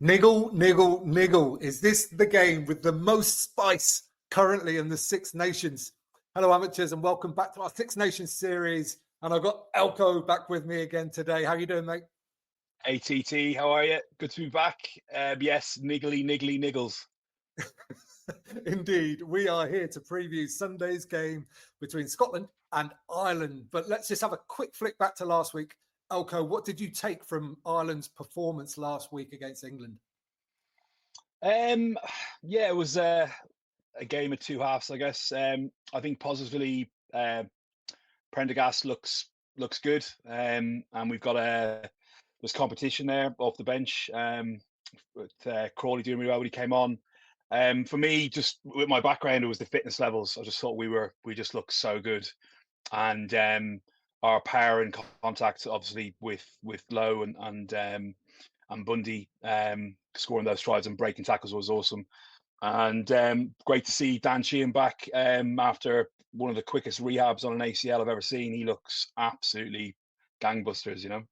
Niggle, niggle, niggle. Is this the game with the most spice currently in the Six Nations? Hello, amateurs, and welcome back to our Six Nations series. And I've got Elko back with me again today. How you doing, mate? Hey TT, how are you? Good to be back. Yes, niggly, niggly, niggles. Indeed, we are here to preview Sunday's game between Scotland and Ireland. But let's just have a quick flick back to last week. Elko, what did you take from Ireland's performance last week against England? Yeah, it was a game of two halves, I guess. I think positively, Prendergast looks good, and we've got there's competition there off the bench. With Crawley doing really well when he came on. For me, just with my background, it was the fitness levels. I just thought we just looked so good, and our power and contact, obviously with Lowe and Bundy scoring those strides and breaking tackles was awesome. And great to see Dan Sheehan back after one of the quickest rehabs on an ACL I've ever seen. He looks absolutely gangbusters, you know.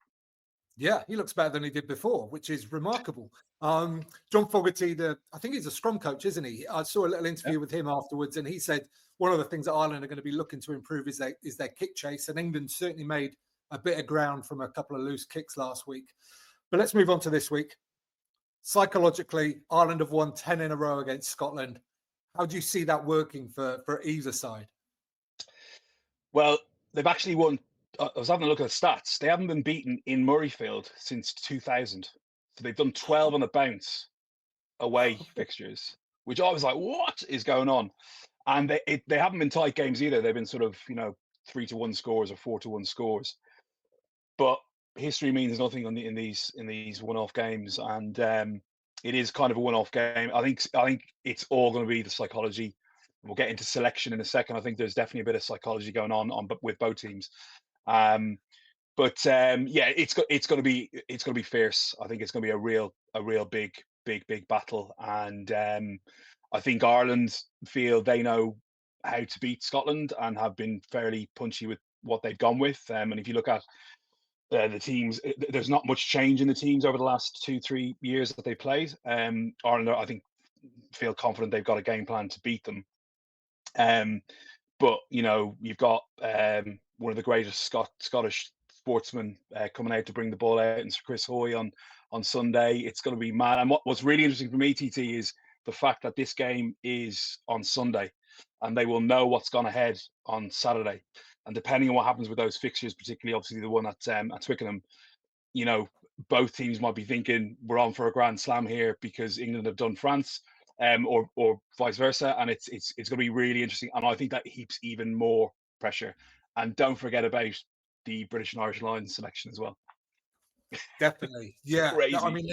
Yeah, he looks better than he did before, which is remarkable. John Fogarty, I think he's a scrum coach, isn't he? I saw a little interview with him afterwards, and he said one of the things that Ireland are going to be looking to improve is their kick chase, and England certainly made a bit of ground from a couple of loose kicks last week. But let's move on to this week. Psychologically, Ireland have won 10 in a row against Scotland. How do you see that working for either side? Well, they've actually won. I was having a look at the stats. They haven't been beaten in Murrayfield since 2000. So they've done 12 on the bounce away fixtures, which I was like, what is going on? And they haven't been tight games either. They've been sort of 3-1 scores or 4-1 scores. But history means nothing in these one-off games, and it is kind of a one-off game. I think it's all going to be the psychology. We'll get into selection in a second. I think there's definitely a bit of psychology going on with both teams. Yeah, it's going to be fierce. I think it's going to be a real big battle, and I think Ireland feel they know how to beat Scotland and have been fairly punchy with what they've gone with. And if you look at the teams, there's not much change in the teams over the last 2-3 years that they played. Ireland, I think, feel confident they've got a game plan to beat them. But you've got one of the greatest Scottish sportsmen coming out to bring the ball out, and Chris Hoy on Sunday. It's going to be mad. And what's really interesting for me, TT, is the fact that this game is on Sunday, and they will know what's gone ahead on Saturday. And depending on what happens with those fixtures, particularly obviously the one at Twickenham, both teams might be thinking we're on for a grand slam here because England have done France, or vice versa, and it's going to be really interesting. And I think that heaps even more pressure. And don't forget about the British and Irish Lions selection as well. Definitely, yeah. Crazy. I mean,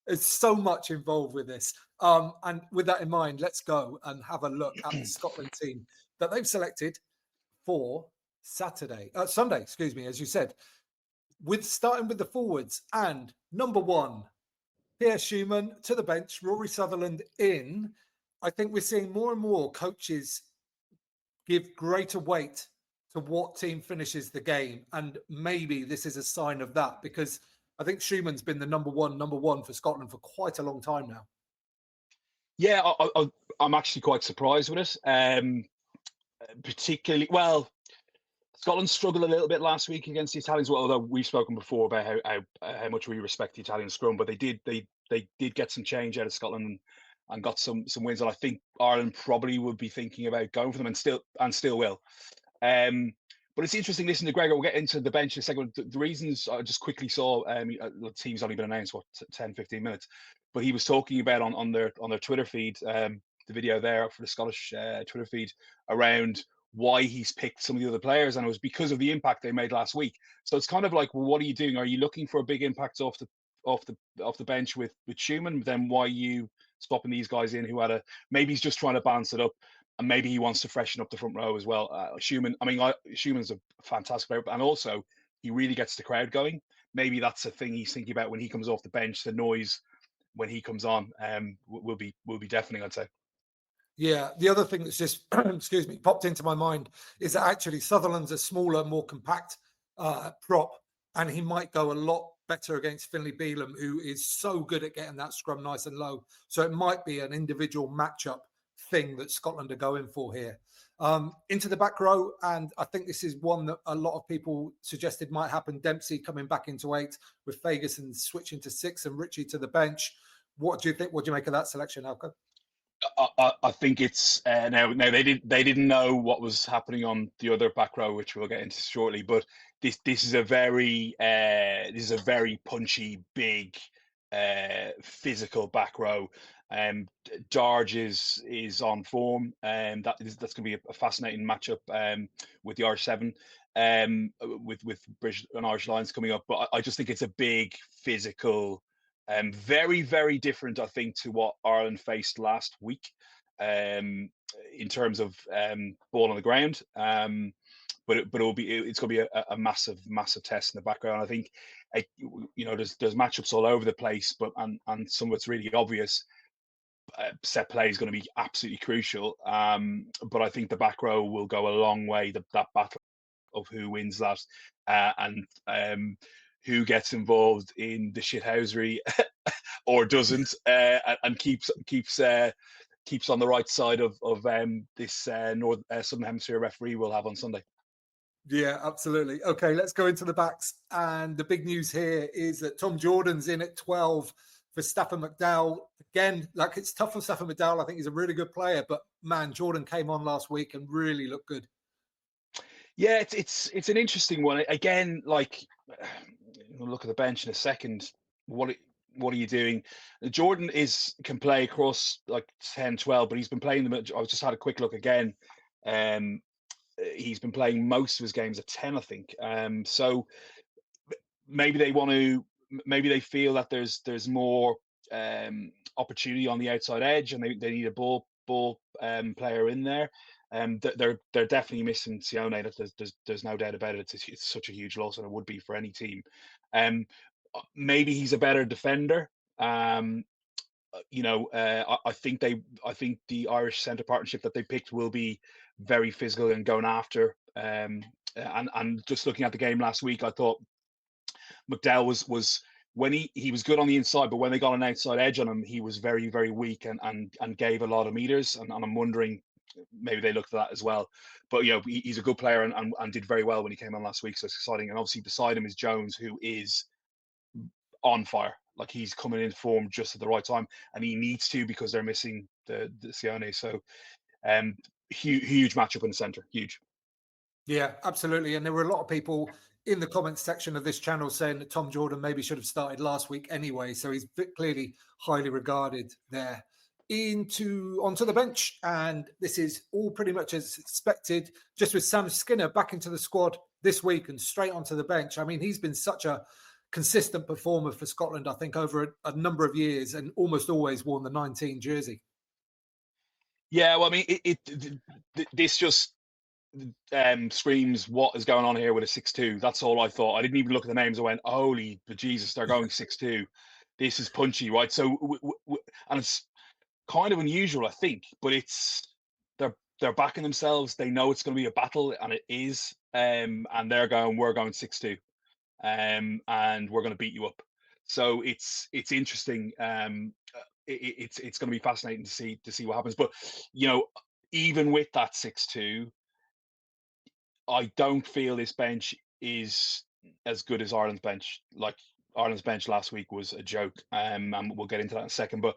there's so much involved with this. And with that in mind, let's go and have a look at the Scotland team that they've selected for Sunday, excuse me, as you said, starting with the forwards. And number one, Pierre Schumann to the bench, Rory Sutherland in. I think we're seeing more and more coaches give greater weight to what team finishes the game. And maybe this is a sign of that, because I think Schumann's been the number one for Scotland for quite a long time now. Yeah, I'm actually quite surprised with it. Particularly, well, Scotland struggled a little bit last week against the Italians. Well, although we've spoken before about how much we respect the Italian scrum, but they did get some change out of Scotland and got some wins. And I think Ireland probably would be thinking about going for them, and still will. But it's interesting listening to Gregor. We'll get into the bench in a second. The reasons I just quickly saw, the team's only been announced, 10-15 minutes, but he was talking about on their Twitter feed, the video there for the Scottish Twitter feed, around why he's picked some of the other players, and it was because of the impact they made last week. So it's kind of like, well, what are you doing? Are you looking for a big impact off the bench with Schumann? Then why are you swapping these guys in who maybe he's just trying to balance it up, and maybe he wants to freshen up the front row as well. Schumann's a fantastic player, and also he really gets the crowd going. Maybe that's a thing he's thinking about when he comes off the bench. The noise when he comes on will be deafening, I'd say. Yeah, the other thing that's just, excuse me, popped into my mind is that actually Sutherland's a smaller, more compact prop, and he might go a lot better against Finlay Beelum, who is so good at getting that scrum nice and low. So it might be an individual matchup thing that Scotland are going for here. Into the back row, and I think this is one that a lot of people suggested might happen. Dempsey coming back into 8 with Ferguson switching to 6 and Ritchie to the bench. What do you think? What do you make of that selection, Alco? I think it's now they didn't know what was happening on the other back row, which we'll get into shortly. But this is a very punchy, big, physical back row. George is on form, and that's going to be a fascinating matchup with the R7, with British and Irish Lions coming up. But I just think it's a big physical. Very, very different, I think, to what Ireland faced last week in terms of ball on the ground. But it's going to be a massive, massive test in the background. I think, there's matchups all over the place, but and some of it's really obvious. Set play is going to be absolutely crucial. But I think the back row will go a long way. That battle of who wins that, and who gets involved in the shithousery or doesn't, and keeps on the right side of this Southern Hemisphere referee we'll have on Sunday. Yeah, absolutely. Okay, let's go into the backs. And the big news here is that Tom Jordan's in at 12 for Stafford McDowell. Again, it's tough for Stafford McDowell. I think he's a really good player, but man, Jordan came on last week and really looked good. Yeah, it's an interesting one. Again, we'll look at the bench in a second. What are you doing? Jordan can play across 10, 12, but he's been playing them. I just had a quick look again. He's been playing most of his games at 10, I think. So maybe they feel that there's more opportunity on the outside edge, and they need a ball player in there. They're definitely missing Sione. There's no doubt about it. It's such a huge loss, and it would be for any team. Maybe he's a better defender. I think the Irish centre partnership that they picked will be very physical and going after. And just looking at the game last week, I thought McDowell was when he was good on the inside, but when they got an outside edge on him, he was very, very weak and gave a lot of meters. And I'm wondering, maybe they looked at that as well. But he's a good player and did very well when he came on last week, so it's exciting. And obviously beside him is Jones, who is on fire. He's coming in form just at the right time, and he needs to, because they're missing the Sione. So huge matchup in the centre, huge. Yeah, absolutely. And there were a lot of people in the comments section of this channel saying that Tom Jordan maybe should have started last week anyway. So he's clearly highly regarded there. Onto the bench, and this is all pretty much as expected, just with Sam Skinner back into the squad this week and straight onto the bench. I mean, he's been such a consistent performer for Scotland, I think, over a number of years, and almost always worn the 19 jersey. Yeah, well, I mean, this just screams what is going on here with a 6-2. That's all I thought. I didn't even look at the names. I went, holy Jesus, they're going 6-2. This is punchy, right? So, and it's kind of unusual, I think, but they're backing themselves. They know it's going to be a battle, and it is. And we're going 6-2, and we're going to beat you up. So it's interesting. It's going to be fascinating to see what happens. But even with that 6-2, I don't feel this bench is as good as Ireland's bench. Ireland's bench last week was a joke, and we'll get into that in a second. But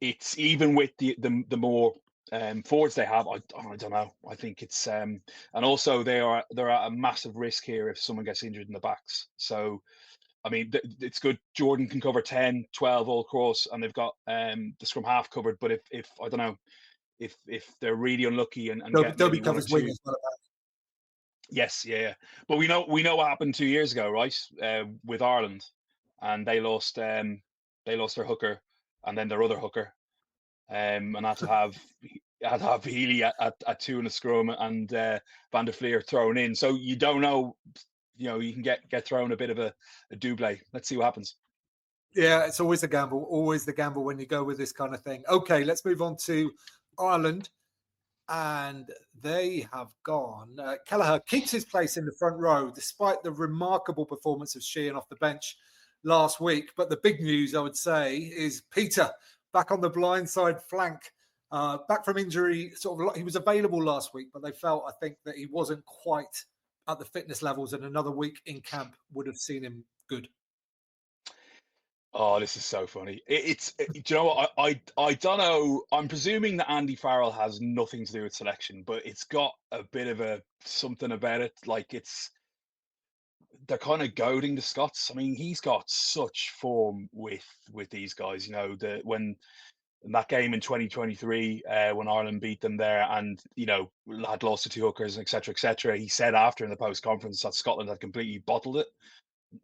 it's even with the more forwards they have, I don't know. I think it's and also they're at a massive risk here if someone gets injured in the backs. So I mean, it's good Jordan can cover 10, 12 all across, and they've got the scrum half covered. But if I don't know, if they're really unlucky and get maybe one or two. Yes, yeah. But we know what happened 2 years ago, right? With Ireland, and they lost their hooker and then their other hooker, and had to have Healy at 2 in a scrum and Van der Fleer thrown in. So you don't know, you can get thrown a bit of a double. Let's see what happens. Yeah, it's always a gamble. Always the gamble when you go with this kind of thing. Okay, let's move on to Ireland. And they have gone. Kelleher keeps his place in the front row despite the remarkable performance of Sheehan off the bench. last week. But the big news, I would say, is Peter back on the blindside flank. Back from injury, he was available last week, but they felt, I think, that he wasn't quite at the fitness levels, and another week in camp would have seen him good. Oh, this is so funny. Do you know what? I don't know. I'm presuming that Andy Farrell has nothing to do with selection, but it's got a bit of a something about it. Like they're kind of goading the Scots. I mean, he's got such form with these guys. You know, when in that game in 2023, when Ireland beat them there, and had lost to two hookers, etc., etc. He said after in the post conference that Scotland had completely bottled it.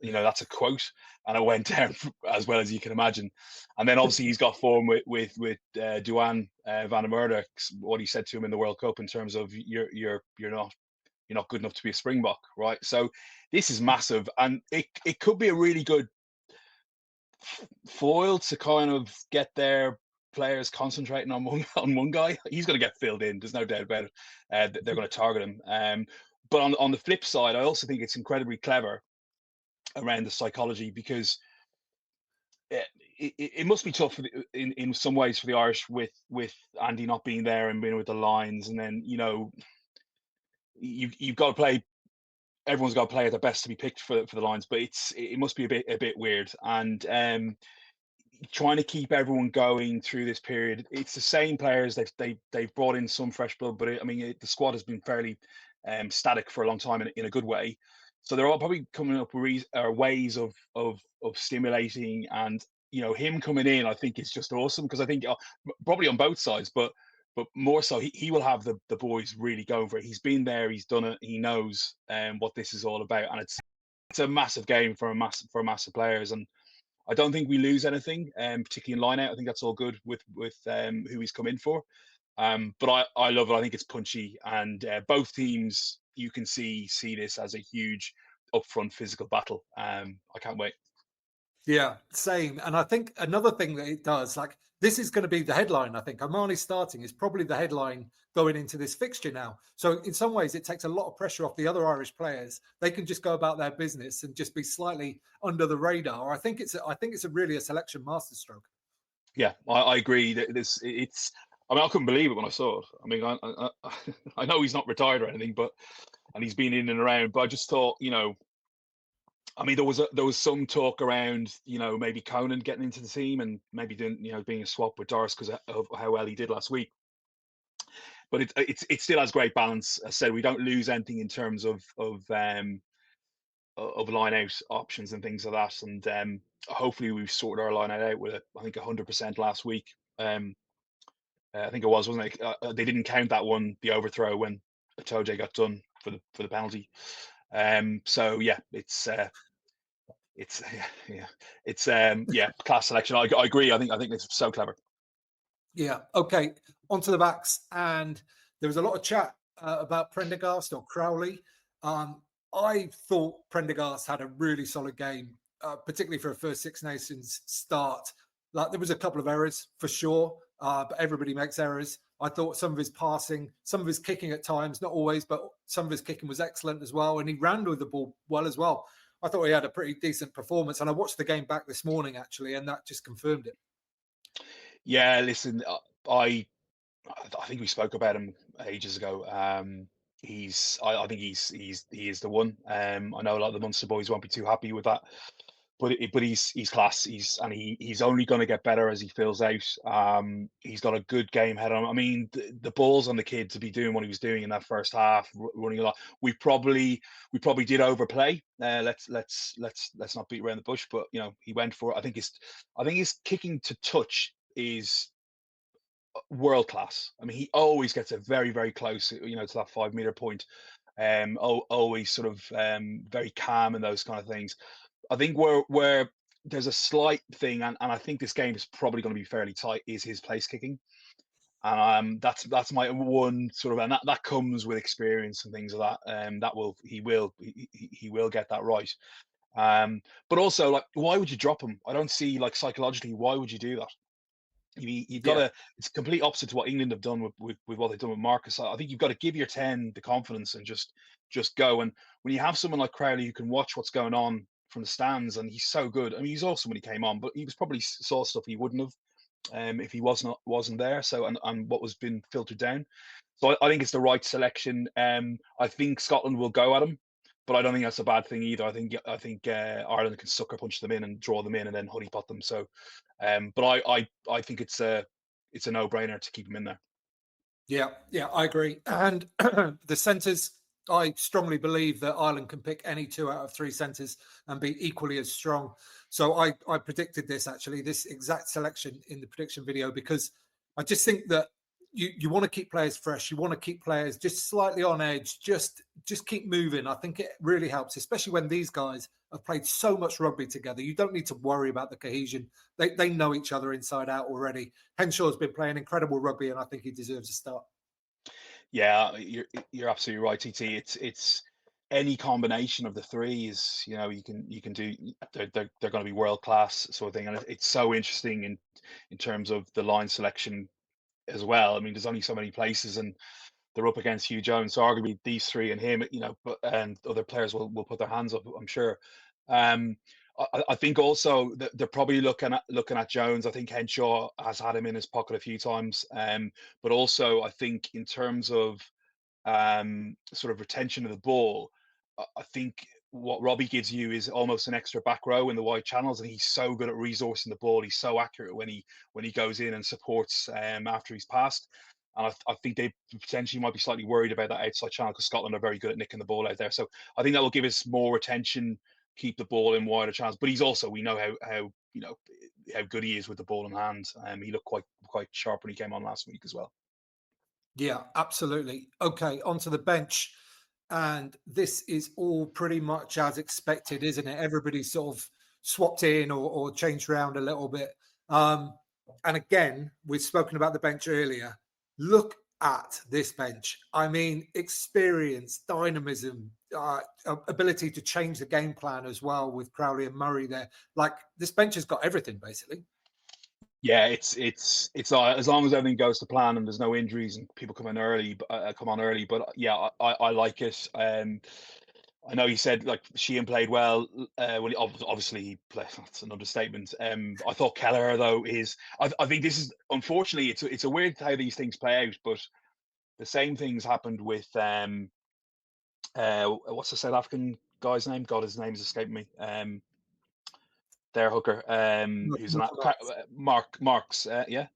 Yeah. That's a quote, and it went down as well as you can imagine. And then obviously he's got form with Duan van der Merwe, what he said to him in the World Cup in terms of you're not good enough to be a Springbok, right? So this is massive, and it could be a really good foil to kind of get their players concentrating on one guy. He's going to get filled in. There's no doubt about it. They're going to target him. But on the flip side, I also think it's incredibly clever around the psychology, because it must be tough in some ways for the Irish with Andy not being there and being with the Lions, and then you've got to play. Everyone's got to play at their best to be picked for the Lions, but it must be a bit weird, and trying to keep everyone going through this period. It's the same players. They've brought in some fresh blood, but the squad has been fairly static for a long time in a good way. So they're all probably coming up with ways of stimulating, and him coming in, I think, is just awesome, because I think probably on both sides, but more so he will have the boys really going for it. He's been there, he's done it, he knows what this is all about, and it's a massive game for a massive players, and I don't think we lose anything, particularly in line-out. I think that's all good with who he's come in for. But I love it. I think it's punchy, and both teams, you can see this as a huge upfront physical battle. I can't wait. Yeah, same. And I think another thing that it does, like, this is going to be the headline. I think Omani starting is probably the headline going into this fixture now. So in some ways, it takes a lot of pressure off the other Irish players. They can just go about their business and just be slightly under the radar. I think it's really a selection masterstroke. Yeah, I agree. That I mean, I couldn't believe it when I saw it. I mean, I know he's not retired or anything, and he's been in and around. But I just thought, I mean, there was some talk around, maybe Conan getting into the team and maybe doing, being a swap with Doris because of how well he did last week. But it still has great balance. As I said, we don't lose anything in terms of line out options and things like that. And hopefully we've sorted our line out with I think 100% last week. I think it was, wasn't it? They didn't count that one, the overthrow, when Atoje got done for the penalty. So yeah, it's class selection. I agree. I think it's so clever. Yeah. Okay. Onto the backs, and there was a lot of chat about Prendergast or Crowley. I thought Prendergast had a really solid game, particularly for a first Six Nations start. Like, there was a couple of errors for sure, but everybody makes errors. I thought some of his passing, some of his kicking at times, not always, but some of his kicking was excellent as well, and he ran with the ball well as well. I thought he had a pretty decent performance, and I watched the game back this morning actually, and that just confirmed it. Yeah, listen, I think we spoke about him ages ago. I think he is the one. I know a lot of the Munster boys won't be too happy with that, but he's class. He's only going to get better as he fills out. He's got a good game head on him. I mean, the balls on the kid to be doing what he was doing in that first half, running a lot. We probably did overplay. Let's not beat around the bush, but he went for it. I think his kicking to touch is world class. I mean, he always gets it very, very close, to that 5 meter point. Always sort of very calm and those kind of things. I think where there's a slight thing, and I think this game is probably going to be fairly tight, is his place kicking. That's my one sort of, and that comes with experience and things like that. He will get that right. But also, like, why would you drop him? I don't see, like, psychologically, why would you do that? You've got Yeah. to. It's complete opposite to what England have done with what they've done with Marcus. I think you've got to give your 10 the confidence and just go. And when you have someone like Crowley who can watch what's going on from the stands, and he's so good. I mean, he's awesome when he came on, but he was probably saw stuff he wouldn't have if he wasn't there. So and what was been filtered down. So I think it's the right selection. I think Scotland will go at him, but I don't think that's a bad thing either. I think Ireland can sucker punch them in and draw them in and then honeypot them. So, but I think it's a no brainer to keep him in there. Yeah, I agree. And the centres, I strongly believe that Ireland can pick any 2 out of 3 centres and be equally as strong. So I predicted this exact selection in the prediction video, because I just think that you want to keep players fresh. You want to keep players just slightly on edge. Just keep moving. I think it really helps, especially when these guys have played so much rugby together. You don't need to worry about the cohesion. They know each other inside out already. Henshaw's been playing incredible rugby, and I think he deserves a start. Yeah, you're absolutely right, TT. It's any combination of the three is, you can do. They're going to be world class sort of thing, and it's so interesting in terms of the line selection as well. I mean, there's only so many places, and they're up against Hugh Jones. So arguably these three and him, but and other players will put their hands up, I'm sure. Um, I think also that they're probably looking at Jones. I think Henshaw has had him in his pocket a few times. But also I think in terms of sort of retention of the ball, I think what Robbie gives you is almost an extra back row in the wide channels, and he's so good at resourcing the ball. He's so accurate when he goes in and supports after he's passed. And I think they potentially might be slightly worried about that outside channel because Scotland are very good at nicking the ball out there. So I think that will give us more retention, keep the ball in wider channels. But he's also, we know how good he is with the ball in hand. He looked quite sharp when he came on last week as well. Yeah, absolutely. Okay, onto the bench. And this is all pretty much as expected, isn't it? Everybody sort of swapped in or changed around a little bit. And again, we've spoken about the bench earlier. Look at this bench. I mean, experience, dynamism, ability to change the game plan as well with Crowley and Murray there. Like, this bench has got everything, basically. Yeah, it's as long as everything goes to plan and there's no injuries and people come on early. But yeah, I like it. I know you said like Sheehan played well. Obviously he played. That's an understatement. I thought Kelleher though is. I think this is unfortunately it's a weird how these things play out. But the same things happened with what's the South African guy's name? God, his name's escaped me. Their hooker, who's an Marks, yeah.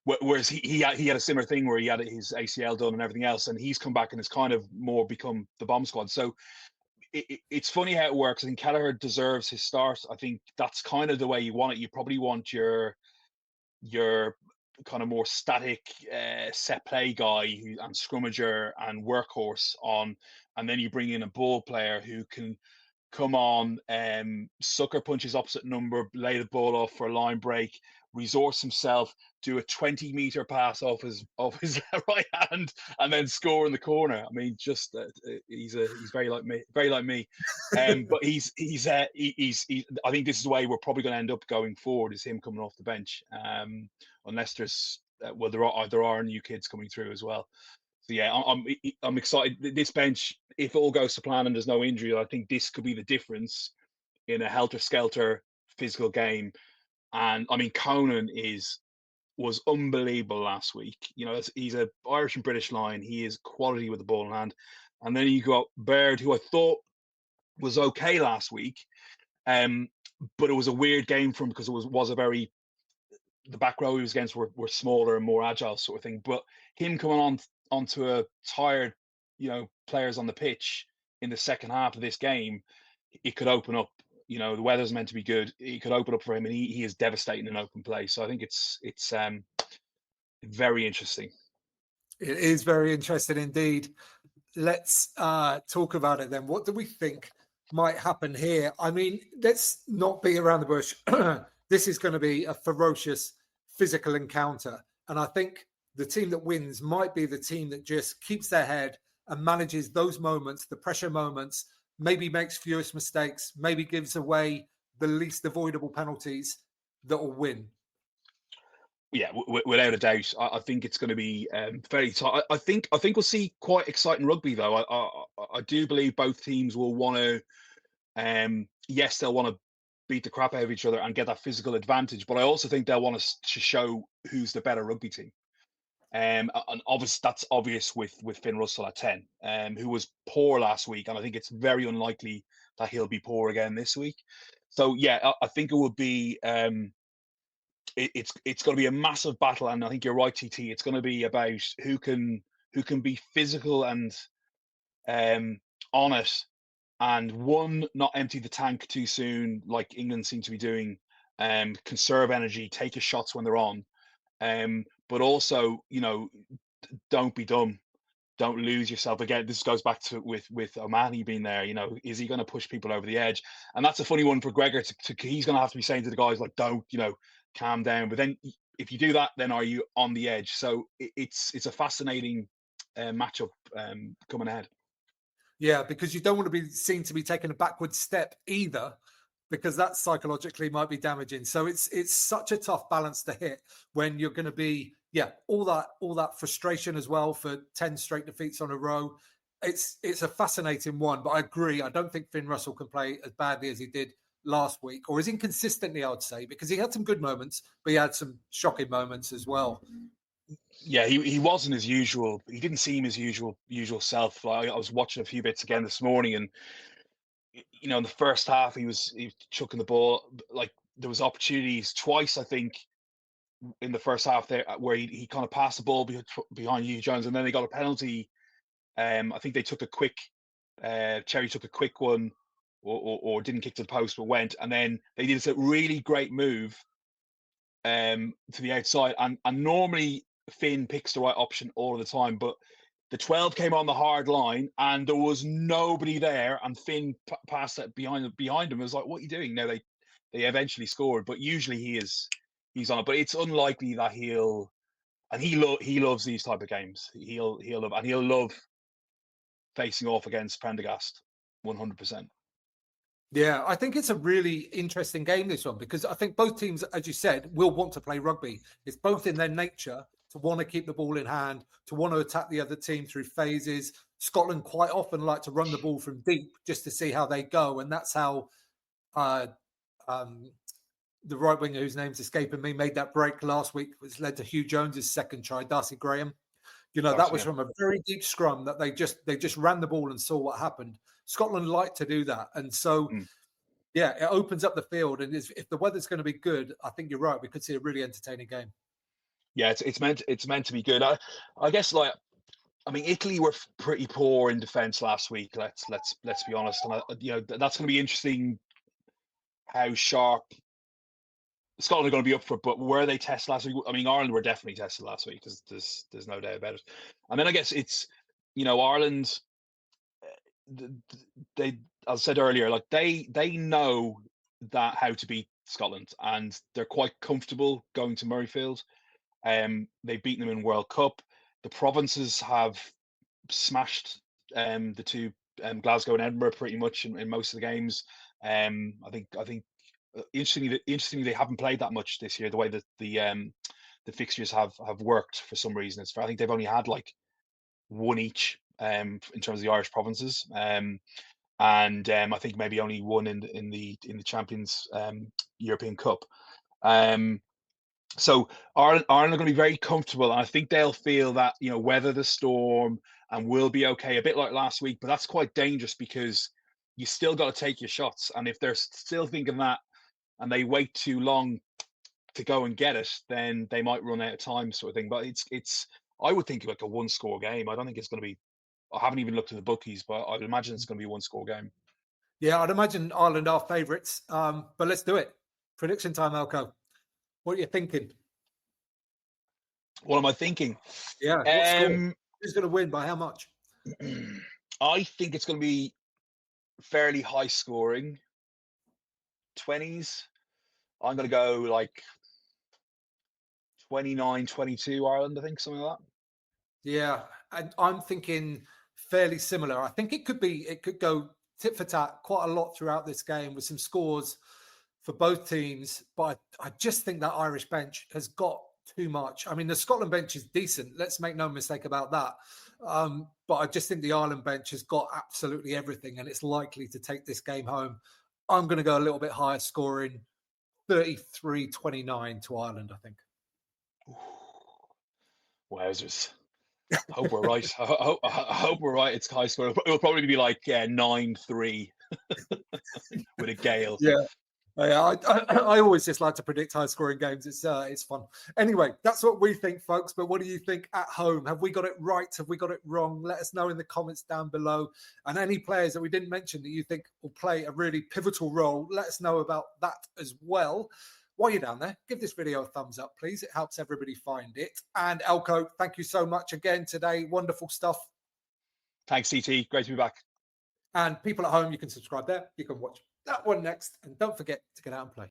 Whereas he had a similar thing where he had his ACL done and everything else, and he's come back and has kind of more become the bomb squad. So it's funny how it works. I think Kelleher deserves his start. I think that's kind of the way you want it. You probably want your kind of more static set play guy and scrummager and workhorse on, and then you bring in a ball player who can come on, sucker punches opposite number, lay the ball off for a line break, resource himself, do a 20-meter pass off his right hand, and then score in the corner. I mean, just he's very like me, very like me. But I think this is the way we're probably going to end up going forward, is him coming off the bench, unless there's there are new kids coming through as well. So yeah, I'm excited. This bench, if all goes to plan and there's no injury, I think this could be the difference in a helter-skelter physical game. And I mean, Conan was unbelievable last week. He's a Irish and British line. He is quality with the ball in hand. And then you got Baird, who I thought was okay last week, but it was a weird game for him because it was a very, the back row he was against were smaller and more agile sort of thing. But him coming onto a tired, players on the pitch in the second half of this game, it could open up. The weather's meant to be good. It could open up for him, and he is devastating in open play. So I think it's very interesting. It is very interesting indeed. Let's talk about it then. What do we think might happen here? I mean, let's not beat around the bush. This is going to be a ferocious physical encounter. And I think the team that wins might be the team that just keeps their head and manages those moments, the pressure moments, maybe makes fewest mistakes, maybe gives away the least avoidable penalties that will win. Yeah, without a doubt, I think it's going to be very tight. I think we'll see quite exciting rugby though. I do believe both teams will want to yes, they'll want to beat the crap out of each other and get that physical advantage, but I also think they'll want to show who's the better rugby team. And obviously that's obvious with Finn Russell at 10, who was poor last week, and I think it's very unlikely that he'll be poor again this week. So yeah, I think it would be it's going to be a massive battle, and I think you're right, TT. It's going to be about who can be physical and on it, and one, not empty the tank too soon, like England seem to be doing. Conserve energy, take your shots when they're on, but also, don't be dumb. Don't lose yourself. Again, this goes back to with O'Mahony being there. Is he going to push people over the edge? And that's a funny one for Gregor. He's going to have to be saying to the guys like, "Don't, calm down." But then, if you do that, then are you on the edge? So it's a fascinating matchup coming ahead. Yeah, because you don't want to be seen to be taking a backward step either, because that psychologically might be damaging. So it's such a tough balance to hit when you're going to be all that frustration as well for 10 straight defeats on a row. It's a fascinating one, but I agree. I don't think Finn Russell can play as badly as he did last week, or as inconsistently, I would say, because he had some good moments, but he had some shocking moments as well. Yeah, he wasn't his usual. He didn't seem his usual self. I was watching a few bits again this morning, and in the first half he was chucking the ball. Like, there was opportunities twice, I think, in the first half there where he kind of passed the ball behind Hugh Jones, and then they got a penalty. I think they took a quick. Cherry took a quick one, or didn't kick to the post, but went, and then they did a really great move to the outside, and normally Finn picks the right option all of the time, but the 12 came on the hard line and there was nobody there, and Finn passed that behind him. It was like, what are you doing? Now they eventually scored, but usually he's on it. But it's unlikely that he loves these type of games. He'll love facing off against Prendergast 100%. Yeah, I think it's a really interesting game, this one, because I think both teams, as you said, will want to play rugby. It's both in their nature to want to keep the ball in hand, to want to attack the other team through phases. Scotland quite often like to run the ball from deep just to see how they go. And that's how the right winger, whose name's escaping me, made that break last week, which led to Hugh Jones's second try, Darcy Graham. That was from a very deep scrum that they just ran the ball and saw what happened. Scotland like to do that. And so, yeah, it opens up the field. And if the weather's going to be good, I think you're right. We could see a really entertaining game. Yeah, it's meant to be good. I guess, Italy were pretty poor in defence last week. Let's be honest, and that's going to be interesting. How sharp Scotland are going to be up for it, but were they tested last week? Ireland were definitely tested last week. There's no doubt about it. And then I guess it's Ireland. They, as I said earlier, like they know that how to beat Scotland, and they're quite comfortable going to Murrayfield. They've beaten them in World Cup. The provinces have smashed the two, Glasgow and Edinburgh, pretty much in most of the games. I think interestingly, they haven't played that much this year. The way that the fixtures have worked for some reason, I think they've only had like one each in terms of the Irish provinces, and I think maybe only one in the Champions European Cup. So Ireland are going to be very comfortable, and I think they'll feel that, weather the storm and will be okay, a bit like last week. But that's quite dangerous because you still got to take your shots, and if they're still thinking that and they wait too long to go and get it, then they might run out of time, sort of thing. But it's I would think like a one-score game. I don't think it's going to be. I haven't even looked at the bookies, but I'd imagine it's going to be a one-score game. Yeah, I'd imagine Ireland are favourites. But let's do it. Prediction time, Elko. What are you thinking? What am I thinking? Yeah, what score? Who's going to win by how much? I think it's going to be fairly high scoring. 20s. I'm going to go like 29-22 Ireland, I think, something like that. Yeah, and I'm thinking fairly similar. I think it could go tit for tat quite a lot throughout this game with some scores for both teams. But I just think that Irish bench has got too much. The Scotland bench is decent. Let's make no mistake about that. But I just think the Ireland bench has got absolutely everything, and it's likely to take this game home. I'm going to go a little bit higher scoring, 33-29 to Ireland, I think. Wowzers. I hope we're right. I hope we're right. It's high score. It'll probably be like 9-3 with a gale. Yeah. I always just like to predict high-scoring games. It's fun. Anyway, that's what we think, folks. But what do you think at home? Have we got it right? Have we got it wrong? Let us know in the comments down below. And any players that we didn't mention that you think will play a really pivotal role, let us know about that as well. While you're down there, give this video a thumbs up, please. It helps everybody find it. And Elko, thank you so much again today. Wonderful stuff. Thanks, CT. Great to be back. And people at home, you can subscribe there. You can watch that one next. And don't forget to get out and play.